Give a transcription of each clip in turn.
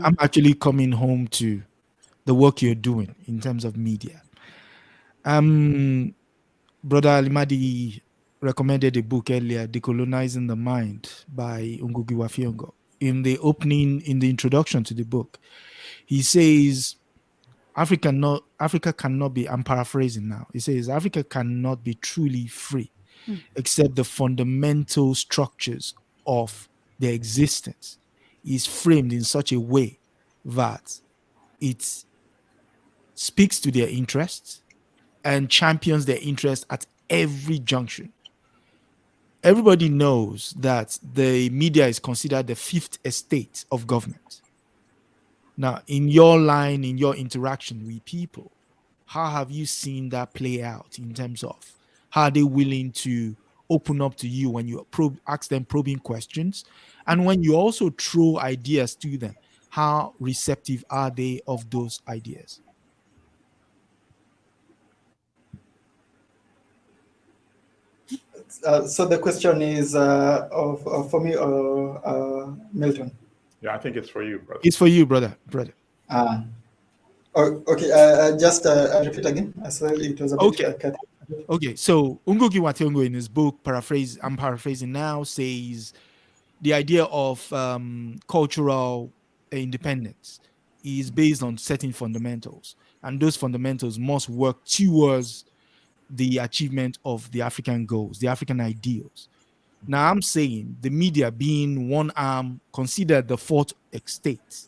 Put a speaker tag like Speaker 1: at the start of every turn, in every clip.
Speaker 1: I'm actually coming home to the work you're doing in terms of media. Brother Alimadi recommended a book earlier, Decolonizing the Mind by Ngugi wa Thiong'o. In the introduction to the book, he says Africa cannot be, I'm paraphrasing now. He says Africa cannot be truly free except the fundamental structures of their existence is framed in such a way that it speaks to their interests and champions their interests at every junction. Everybody knows that the media is considered the fifth estate of government. Now, in your line, in your interaction with people, how have you seen that play out in terms of how are they willing to open up to you when you ask them probing questions? And when you also throw ideas to them, how receptive are they of those ideas?
Speaker 2: So the question is for me or Milton?
Speaker 3: Yeah, I think it's for you, brother.
Speaker 1: It's for you, brother.
Speaker 2: Okay. Just repeat again. I said it was a bit cut.
Speaker 1: Okay. So Ngugi wa Thiong'o in his book, I'm paraphrasing now, says the idea of cultural independence is based on certain fundamentals, and those fundamentals must work towards the achievement of the African goals, the African ideals. Now, I'm saying the media being one arm considered the fourth estate.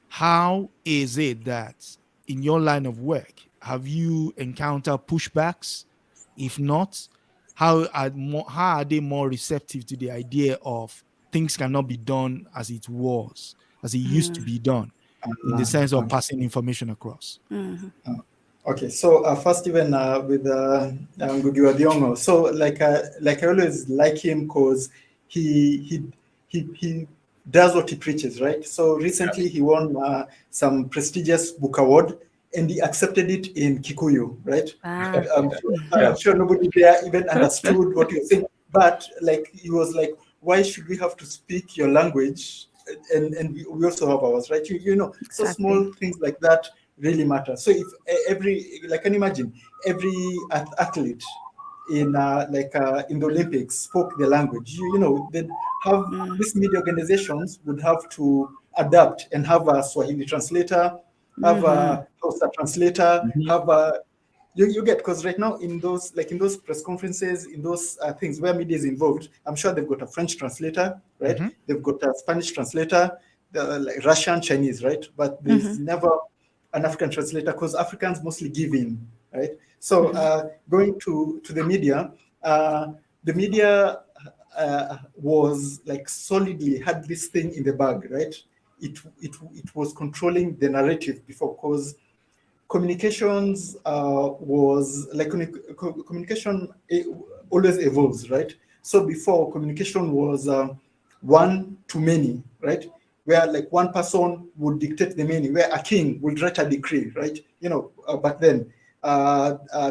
Speaker 1: How is it that in your line of work, have you encountered pushbacks? If not, how are they more receptive to the idea of things cannot be done as it used to be done, in the sense of passing information across?
Speaker 2: Okay, so first, even with Ngugi wa Thiong'o, so like I always like him because he does what he preaches, right? So recently he won some prestigious book award, and he accepted it in Kikuyu, right? I'm sure nobody there even understood what he was saying, but like he was like, why should we have to speak your language? And we also have ours, right? You know, so small things like that really matter. So if can you imagine every athlete in in the Olympics spoke the language, you know, then have these media organizations would have to adapt and have a Swahili translator, have a Hausa translator, have a you get, because right now in those press conferences, in those things where media is involved, I'm sure they've got a French translator, right? They've got a Spanish translator, like Russian, Chinese, right? But there's never an African translator, because Africans mostly give in, right? So going to the media was like solidly had this thing in the bag, right? It was controlling the narrative before, because communications was like communication always evolves, right? So before, communication was one to many, right? Where like one person would dictate the many, where a king would write a decree, right? You know, but then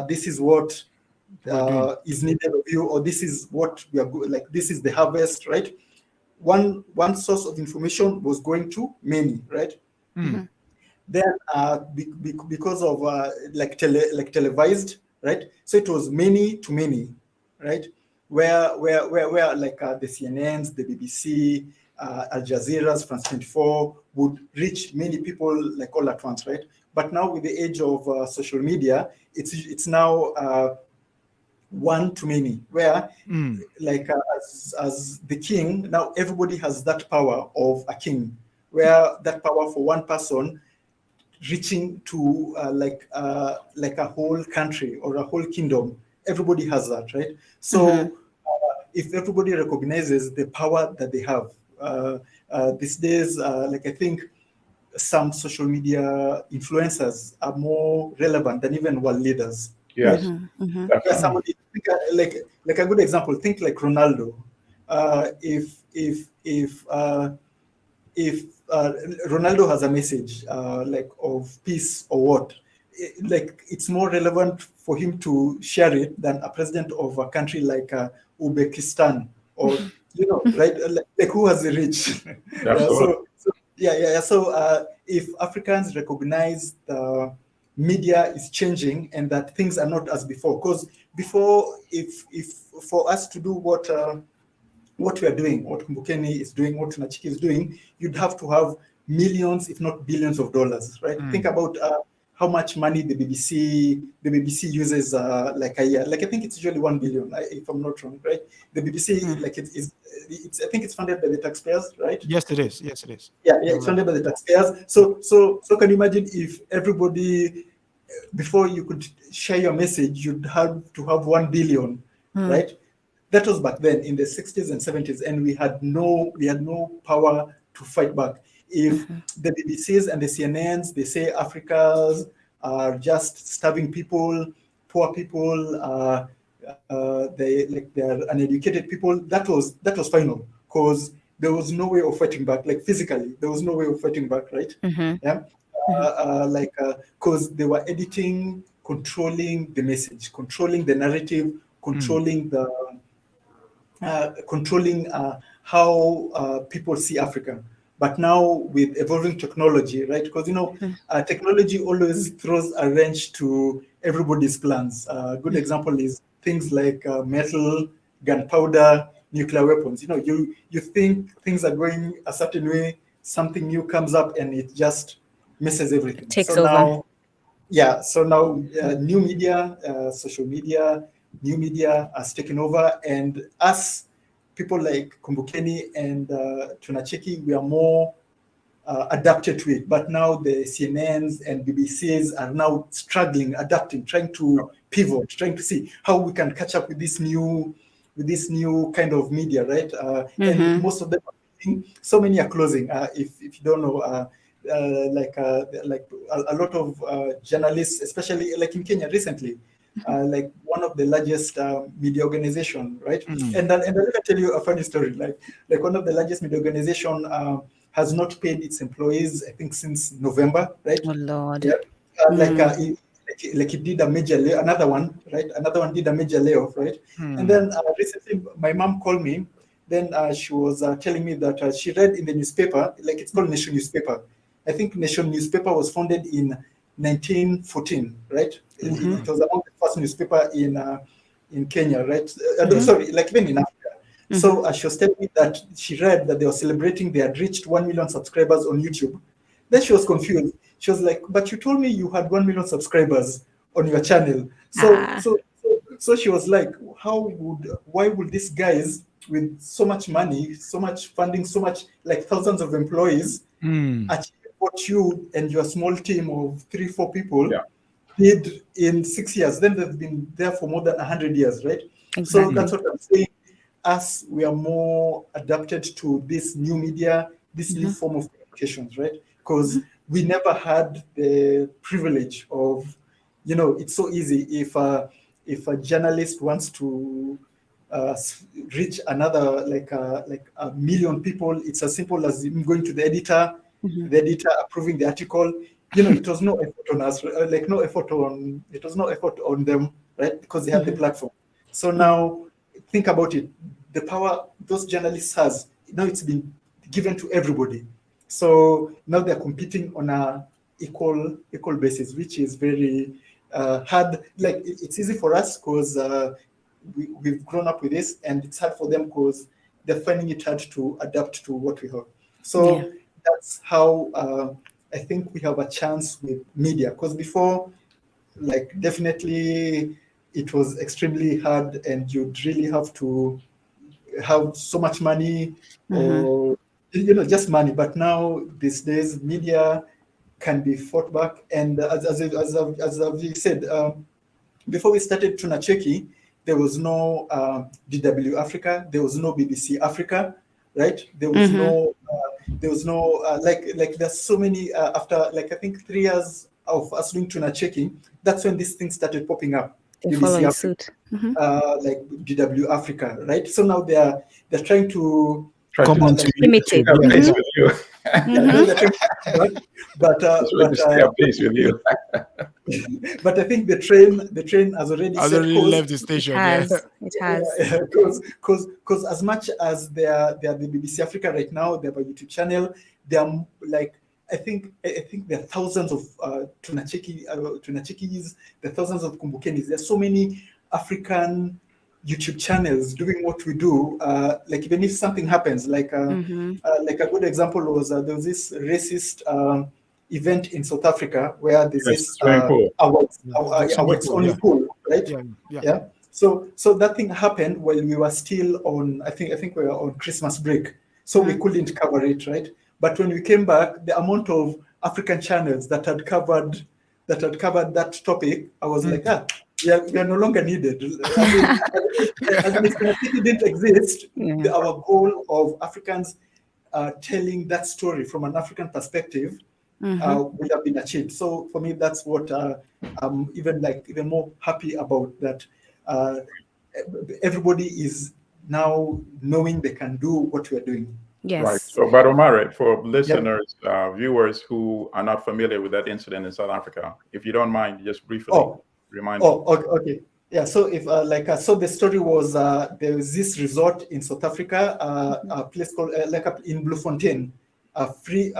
Speaker 2: this is what is needed of you, or this is what we are like, this is the harvest, right? One source of information was going to many, right? Then because of televised, right? So it was many to many, right? Where like the CNNs, the BBC, Al Jazeera's, France 24 would reach many people like all at once, right? But now with the age of social media, it's now one to many, where like as the king, now everybody has that power of a king, where that power for one person reaching to like a whole country or a whole kingdom, everybody has that, right? So if everybody recognizes the power that they have these days, like I think some social media influencers are more relevant than even world leaders.
Speaker 3: Yes.
Speaker 2: Yeah, somebody like a good example. Think like Ronaldo. If Ronaldo has a message like of peace or what, it's more relevant for him to share it than a president of a country like Uzbekistan, or you know, right? Like who has the reach? Yeah. So if Africans recognize the media is changing and that things are not as before, because before, if for us to do what we are doing, what Kumbukeni is doing, what Tunachiki is doing, you'd have to have millions, if not billions of dollars, right? Think about how much money the BBC uses like a year. Like I think it's usually 1 billion, if I'm not wrong, right? The BBC, like it's I think it's funded by the taxpayers, right?
Speaker 1: Yes, it is. Yes, it is.
Speaker 2: Yeah, it's funded by the taxpayers. So can you imagine if everybody, before you could share your message, you'd have to have 1 billion, right? That was back then in the 60s and 70s, and we had no power to fight back. If the BBCs and the CNNs, they say Africans are just starving people, poor people, they're uneducated people, that was final, because there was no way of fighting back, like physically, there was no way of fighting back, right? Yeah. Because they were editing, controlling the message, controlling the narrative, controlling how people see Africa. But now with evolving technology, right? Because technology always throws a wrench to everybody's plans. A good example is things like metal, gunpowder, nuclear weapons. You think things are going a certain way, something new comes up, and it just messes everything.
Speaker 4: Takes
Speaker 2: so
Speaker 4: over.
Speaker 2: now, yeah. So now, new media, social media, new media has taken over, and us people like Kumbukeni and Tunacheki, we are more adapted to it. But now the CNNs and BBCs are now struggling, adapting, trying to pivot, trying to see how we can catch up with this new kind of media, right? And most of them are closing. So many are closing. If you don't know, like a lot of journalists, especially like in Kenya recently, like one of the largest media organization, right? And let me tell you a funny story. Like one of the largest media organization has not paid its employees, I think, since November, right?
Speaker 4: Oh Lord.
Speaker 2: Yeah. It did a major another one, right? Another one did a major layoff, right? And then recently, my mom called me. Then she was telling me that she read in the newspaper, like it's called Nation newspaper. I think Nation newspaper was founded in 1914, right? It was among the first newspaper in Kenya, right? Sorry, like even in Africa. So she was telling me that she read that they were celebrating they had reached 1 million subscribers on YouTube. Then she was confused. She was like, "But you told me you had 1 million subscribers on your channel." So she was like, why would these guys with so much money, so much funding, so much, like thousands of employees, achieve what you and your small team of 3-4 people did in 6 years? Then they've been there for more than 100 years, right?
Speaker 4: Exactly.
Speaker 2: So that's what I'm saying. Us, we are more adapted to this new media, this new form of communications, right? Because we never had the privilege of, it's so easy if a journalist wants to reach another like a million people, it's as simple as him going to the editor, the editor approving the article. It was no effort on us, it was no effort on them, right? Because they had the platform. So now think about it, the power those journalists has, now it's been given to everybody. So now they're competing on a equal basis, which is very hard. Like it's easy for us because we've grown up with this, and it's hard for them because they're finding it hard to adapt to what we have. So that's how I think we have a chance with media, because before, like definitely it was extremely hard, and you'd really have to have so much money or just money. But now these days media can be fought back, and as I've said, before we started Tunacheki, there was no DW Africa, there was no BBC Africa, right? There was no like there's so many after like I think 3 years of us doing Tunacheki, that's when these things started popping up.
Speaker 4: They
Speaker 2: BBC
Speaker 4: follow
Speaker 2: Africa,
Speaker 4: suit.
Speaker 2: like DW Africa, right? So now they're trying to
Speaker 1: come on to
Speaker 4: Limited.
Speaker 3: keep pace with you.
Speaker 2: they're trying to, but
Speaker 3: Stay up pace with you.
Speaker 2: but I think the train has already
Speaker 1: I've
Speaker 2: set
Speaker 1: already
Speaker 2: course.
Speaker 1: left the station.
Speaker 4: It has.
Speaker 2: Because as much as they are the BBC Africa right now, they have a YouTube channel, there are like I think there are thousands of Tunachikis, there are thousands of Kumbukenis. There are so many African YouTube channels doing what we do. Like even if something happens, like a good example was there was this racist event in South Africa where there's
Speaker 3: Yes,
Speaker 2: this
Speaker 3: swimming pool.
Speaker 2: awards only pool, right?
Speaker 1: Yeah.
Speaker 2: So that thing happened while we were still on. I think we were on Christmas break, so we couldn't cover it, right? But when we came back, the amount of African channels that had covered that topic, I was like, we are no longer needed. I mean, if connectivity didn't exist, our goal of Africans telling that story from an African perspective would have been achieved. So for me, that's what I'm even more happy about, that everybody is now knowing they can do what we are doing.
Speaker 4: Yes.
Speaker 3: Right. So, but Omare, for listeners, viewers who are not familiar with that incident in South Africa, if you don't mind, just briefly remind me.
Speaker 2: Okay. Yeah. So if so the story was there was this resort in South Africa, a place called in Bloemfontein, Free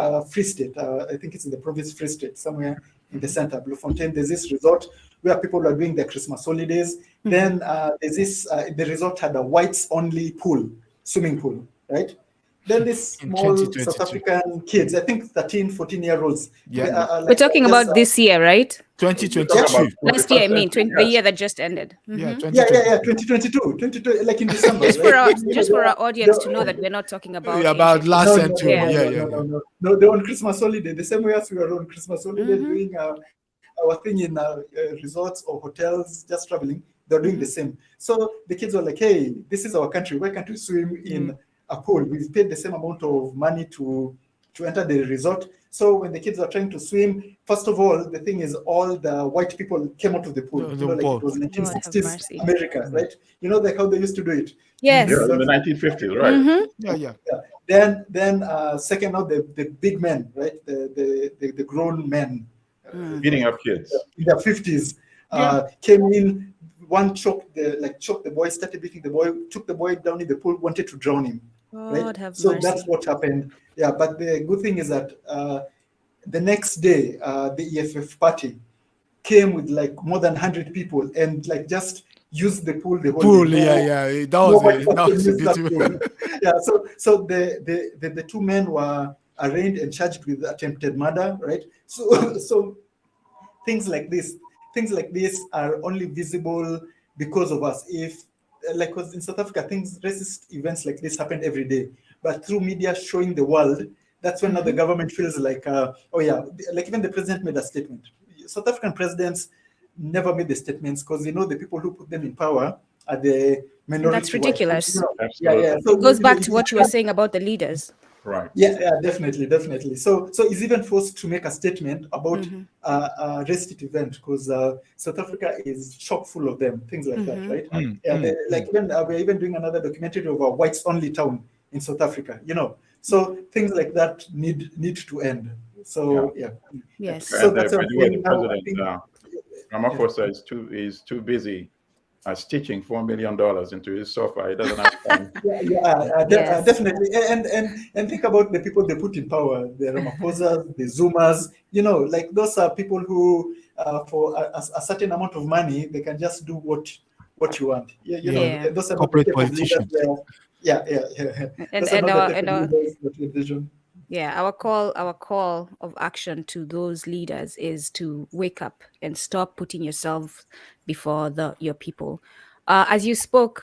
Speaker 2: State. I think it's in the province Free State, somewhere in the center, Bloemfontein. There's this resort where people are doing their Christmas holidays. Then there's this. The resort had a whites-only swimming pool, right? Then these small South African kids, I think 13, 14-year-olds.
Speaker 4: We're talking about this year, right?
Speaker 1: 2022.
Speaker 4: Last year, I mean, the year that just ended.
Speaker 2: 2022, like in December.
Speaker 4: Just for our audience to know that we're not talking about
Speaker 1: last century.
Speaker 2: No, they're on Christmas holiday, the same way as we were on Christmas holiday doing our thing in resorts or hotels, just traveling. They're doing the same. So the kids were like, hey, this is our country. Why can't we swim in a pool? We've paid the same amount of money to enter the resort. So when the kids are trying to swim, first of all, the thing is all the white people came out of the pool. Like it was 1960s America, right? You know, like how they used to do it.
Speaker 4: Yes.
Speaker 3: Yeah, in the 1950s, right?
Speaker 2: Yeah. Then second out the big men, right? The grown men.
Speaker 3: Beating up kids.
Speaker 2: In their 50s came in. One choked the boy, started beating the boy, took the boy down in the pool, wanted to drown him. Right? So that's what happened. Yeah, but the good thing is that the next day, the EFF party came with like more than 100 people and like just used the pool.
Speaker 1: That was a bit.
Speaker 2: Yeah, so the two men were arraigned and charged with attempted murder, right? So things like this are only visible because of us. If because in South Africa, racist events like this happened every day, but through media showing the world, that's when now the government feels like, like even the president made a statement. South African presidents never made the statements because the people who put them in power are the minority.
Speaker 4: That's ridiculous.
Speaker 2: Yeah.
Speaker 4: So it goes back to what you were saying about the leaders.
Speaker 3: Right.
Speaker 2: Yeah, definitely. So he's even forced to make a statement about a racist event because South Africa is chock full of them, things like that, right? We're even doing another documentary of a whites-only town in South Africa, So things like that need to end. So
Speaker 4: Yes.
Speaker 2: So
Speaker 3: by
Speaker 2: that's
Speaker 3: the way, the
Speaker 2: now,
Speaker 3: president Ramaphosa is too busy stitching $4 million into his software. He doesn't have time.
Speaker 2: Definitely. And think about the people they put in power: the Ramaphosa, the Zumas. Like those are people who, for a certain amount of money, they can just do what you want. Those are
Speaker 1: corporate politicians.
Speaker 4: Our call of action to those leaders is to wake up and stop putting yourself before your people. As you spoke,